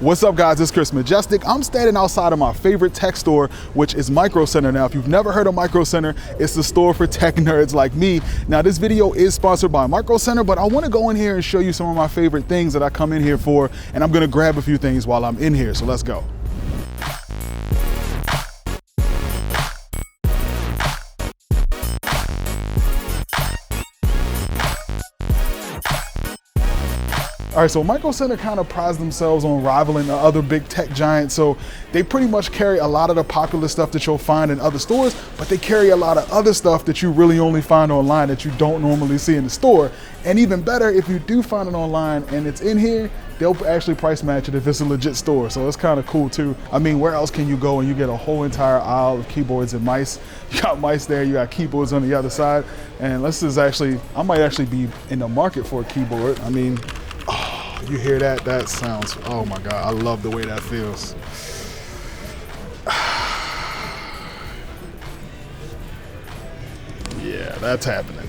What's up guys, it's Chris Majestic. I'm standing outside of my favorite tech store, which is Micro Center. Now, if you've never heard of Micro Center, it's the store for tech nerds like me. Now, this video is sponsored by Micro Center, but I want to go in here and show you some of my favorite things that I come in here for, and I'm going to grab a few things while I'm in here, so let's go. All right, so Micro Center kind of prides themselves on rivaling the other big tech giants. So they pretty much carry a lot of the popular stuff that you'll find in other stores, but they carry a lot of other stuff that you really only find online that you don't normally see in the store. And even better, if you do find it online and it's in here, they'll actually price match it if it's a legit store. So it's kind of cool too. I mean, where else can you go and you get a whole entire aisle of keyboards and mice? You got mice there, you got keyboards on the other side. And this is actually, I might actually be in the market for a keyboard. I mean, you hear that? That sounds, oh my God, I love the way that feels. Yeah, that's happening.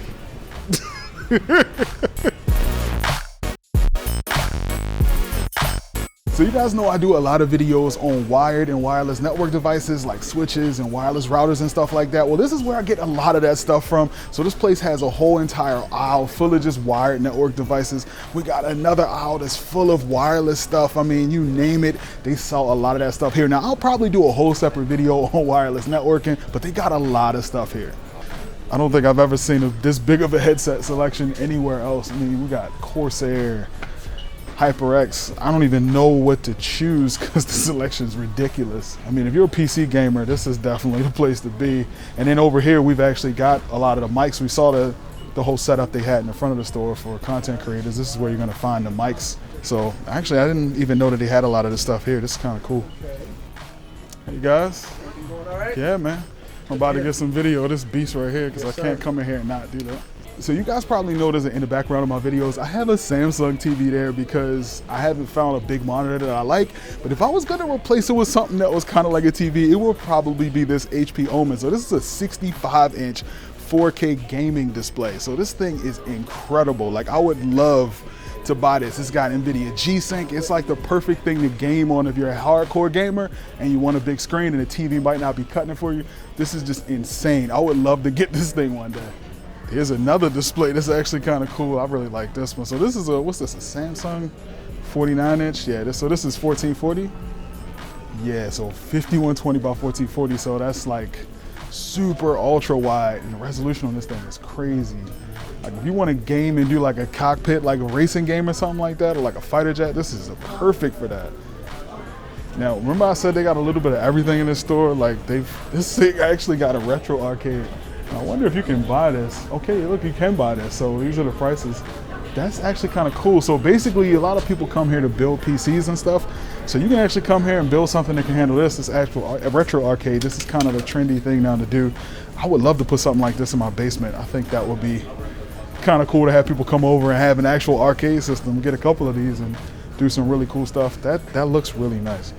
So you guys know I do a lot of videos on wired and wireless network devices like switches and wireless routers and stuff like that. Well, this is where I get a lot of that stuff from. So this place has a whole entire aisle full of just wired network devices. We got another aisle that's full of wireless stuff. I mean, you name it, they sell a lot of that stuff here. Now, I'll probably do a whole separate video on wireless networking, but they got a lot of stuff here. I don't think I've ever seen this big of a headset selection anywhere else. I mean, we got Corsair, HyperX. I don't even know what to choose because the selection is ridiculous. I mean, if you're a PC gamer, this is definitely the place to be. And then over here, we've actually got a lot of the mics. We saw the whole setup they had in the front of the store for content creators. This is where you're gonna find the mics. So actually, I didn't even know that they had a lot of this stuff here. This is kind of cool. Hey guys. Going all right? Yeah, man. I'm about to get some video of this beast right here because I can't come in here and not do that. So you guys probably notice in the background of my videos, I have a Samsung TV there because I haven't found a big monitor that I like. But if I was gonna replace it with something that was kind of like a TV, it would probably be this HP Omen. So this is a 65-inch 4K gaming display. So this thing is incredible. Like, I would love to buy this. It's got NVIDIA G-Sync. It's like the perfect thing to game on if you're a hardcore gamer and you want a big screen and the TV might not be cutting it for you. This is just insane. I would love to get this thing one day. Here's another display. This is actually kind of cool. I really like this one. So this is what's this, a Samsung 49-inch? Yeah, so this is 1440. Yeah, so 5120 by 1440. So that's like super ultra wide, and the resolution on this thing is crazy. Like if you want to game and do like a cockpit, like a racing game or something like that, or like a fighter jet, this is perfect for that. Now, remember I said they got a little bit of everything in this store? Like this thing actually got a retro arcade. I wonder if you can buy this. Okay, look, you can buy this. So these are the prices. That's actually kind of cool. So basically, a lot of people come here to build PCs and stuff. So you can actually come here and build something that can handle this actual retro arcade. This is kind of a trendy thing now to do. I would love to put something like this in my basement. I think that would be kind of cool to have people come over and have an actual arcade system, get a couple of these and do some really cool stuff. That looks really nice.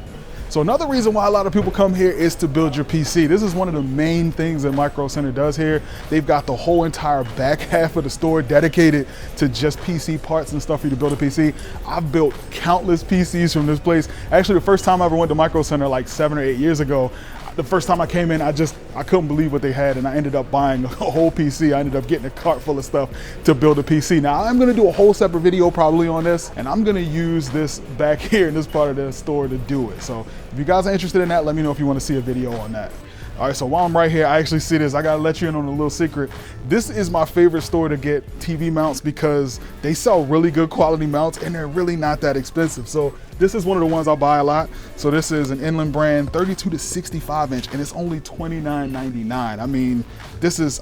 So another reason why a lot of people come here is to build your PC. This is one of the main things that Micro Center does here. They've got the whole entire back half of the store dedicated to just PC parts and stuff for you to build a PC. I've built countless PCs from this place. Actually, the first time I ever went to Micro Center like 7 or 8 years ago, the first time I came in, I couldn't believe what they had, and I ended up buying a whole PC. I ended up getting a cart full of stuff to build a PC. Now, I'm gonna do a whole separate video probably on this, and I'm gonna use this back here in this part of the store to do it. So if you guys are interested in that, let me know if you wanna see a video on that. All right, so while I'm right here, I actually see this. I gotta let you in on a little secret. This is my favorite store to get TV mounts because they sell really good quality mounts and they're really not that expensive. So this is one of the ones I buy a lot. So this is an Inland brand 32 to 65 inch and it's only $29.99. I mean,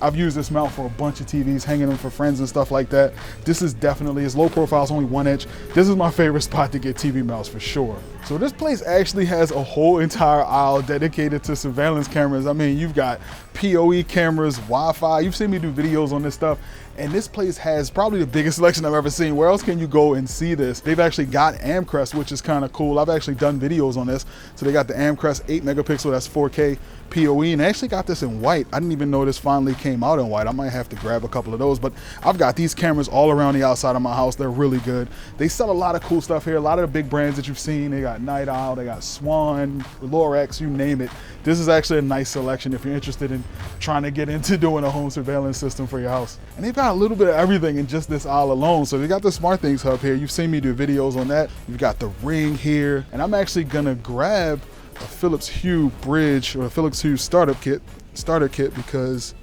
I've used this mount for a bunch of TVs, hanging them for friends and stuff like that. This is definitely, it's low profile, it's only 1 inch. This is my favorite spot to get TV mounts for sure. So this place actually has a whole entire aisle dedicated to surveillance cameras. I mean, you've got PoE cameras, Wi-Fi. You've seen me do videos on this stuff. And this place has probably the biggest selection I've ever seen. Where else can you go and see this? They've actually got Amcrest, which is kind of cool. I've actually done videos on this. So they got the Amcrest 8 megapixel, that's 4K PoE, and they actually got this in white. I didn't even know this finally came out in white. I might have to grab a couple of those, but I've got these cameras all around the outside of my house. They're really good. They sell a lot of cool stuff here. A lot of the big brands that you've seen. They got Night Owl, they got Swan, Lorex, you name it. This is actually a nice selection if you're interested in trying to get into doing a home surveillance system for your house. And they've got a little bit of everything in just this aisle alone. So they got the SmartThings hub here. You've seen me do videos on that. You've got the Ring here, and I'm actually gonna grab a Philips Hue bridge or a Philips Hue starter kit because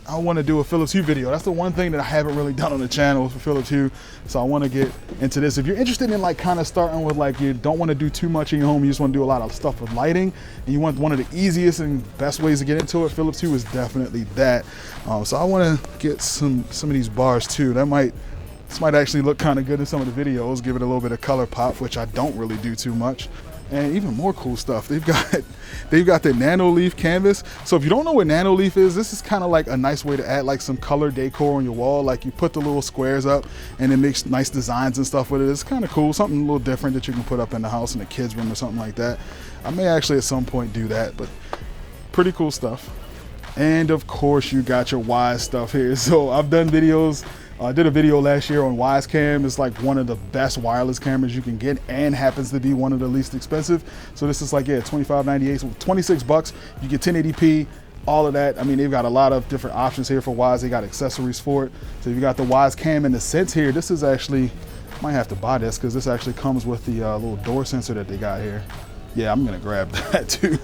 I want to do a Philips Hue video. That's the one thing that I haven't really done on the channel for Philips Hue. So I want to get into this. If you're interested in like kind of starting with like you don't want to do too much in your home, you just want to do a lot of stuff with lighting, and you want one of the easiest and best ways to get into it, Philips Hue is definitely that. So I want to get some of these bars too. This might actually look kind of good in some of the videos, give it a little bit of color pop, which I don't really do too much. And even more cool stuff, they've got the nano leaf canvas. So if you don't know what nano leaf is, this is kind of like a nice way to add like some color decor on your wall. Like you put the little squares up and it makes nice designs and stuff with it. It's kind of cool, something a little different that you can put up in the house in the kids room or something like that. I may actually at some point do that, but pretty cool stuff. And of course you got your Wyze stuff here. So I've done videos. I did a video last year on Wyze Cam. It's like one of the best wireless cameras you can get and happens to be one of the least expensive. So this is like, yeah, $25.98, so $26. You get 1080p, all of that. I mean, they've got a lot of different options here for Wyze. They got accessories for it. So you got the Wyze Cam in the Sense here. This is actually, might have to buy this because this actually comes with the little door sensor that they got here. Yeah, I'm gonna grab that too.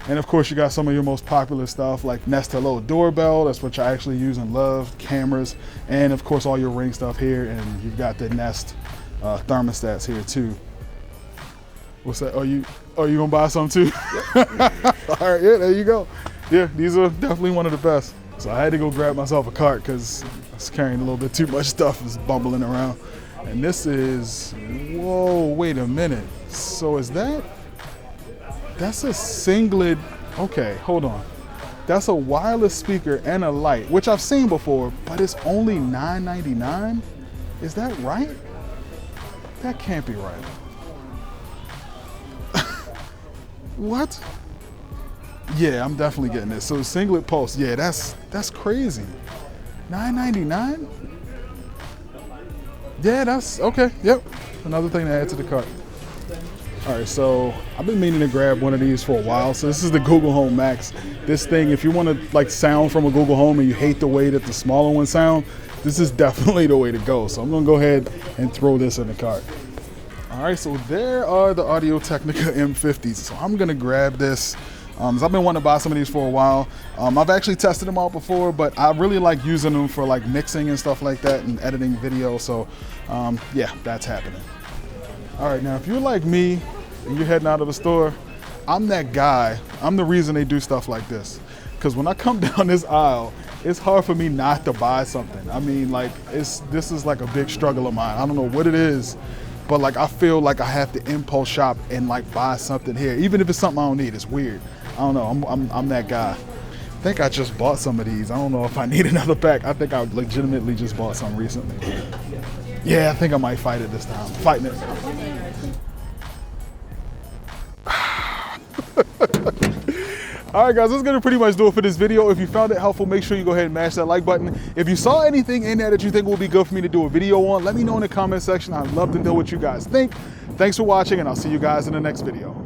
And of course you got some of your most popular stuff like Nest Hello doorbell, that's what you actually use and love, cameras, and of course all your Ring stuff here, and you've got the Nest thermostats here too. What's that? Are you gonna buy some too? All right, yeah, there you go. Yeah, these are definitely one of the best. So I had to go grab myself a cart because I was carrying a little bit too much stuff, just bumbling around. And this is, whoa, wait a minute. So is that's a singlet. Okay, hold on. That's a wireless speaker and a light, which I've seen before, but it's only $9.99. Is that right? That can't be right. What? Yeah, I'm definitely getting this. So singlet pulse, yeah, that's crazy. $9.99? Yeah, that's okay. Yep, another thing to add to the cart. All right, so I've been meaning to grab one of these for a while. So this is the Google Home Max. This thing, if you want to like sound from a Google Home and you hate the way that the smaller ones sound, this is definitely the way to go. So I'm gonna go ahead and throw this in the cart. All right, so there are the Audio-Technica M50s. So I'm gonna grab this. I've been wanting to buy some of these for a while. I've actually tested them out before, but I really like using them for like mixing and stuff like that and editing video. So yeah, that's happening. All right, now if you're like me and you're heading out of the store, I'm that guy. I'm the reason they do stuff like this. Because when I come down this aisle, it's hard for me not to buy something. I mean, like, this is like a big struggle of mine. I don't know what it is, but like I feel like I have to impulse shop and like buy something here, even if it's something I don't need. It's weird. I don't know. I'm that guy. I think I just bought some of these. I don't know if I need another pack. I think I legitimately just bought some recently. Yeah, I think I might fight it this time. Fighting it. All right, guys, that's gonna pretty much do it for this video. If you found it helpful, make sure you go ahead and mash that like button. If you saw anything in there that you think will be good for me to do a video on, let me know in the comment section. I'd love to know what you guys think. Thanks for watching, and I'll see you guys in the next video.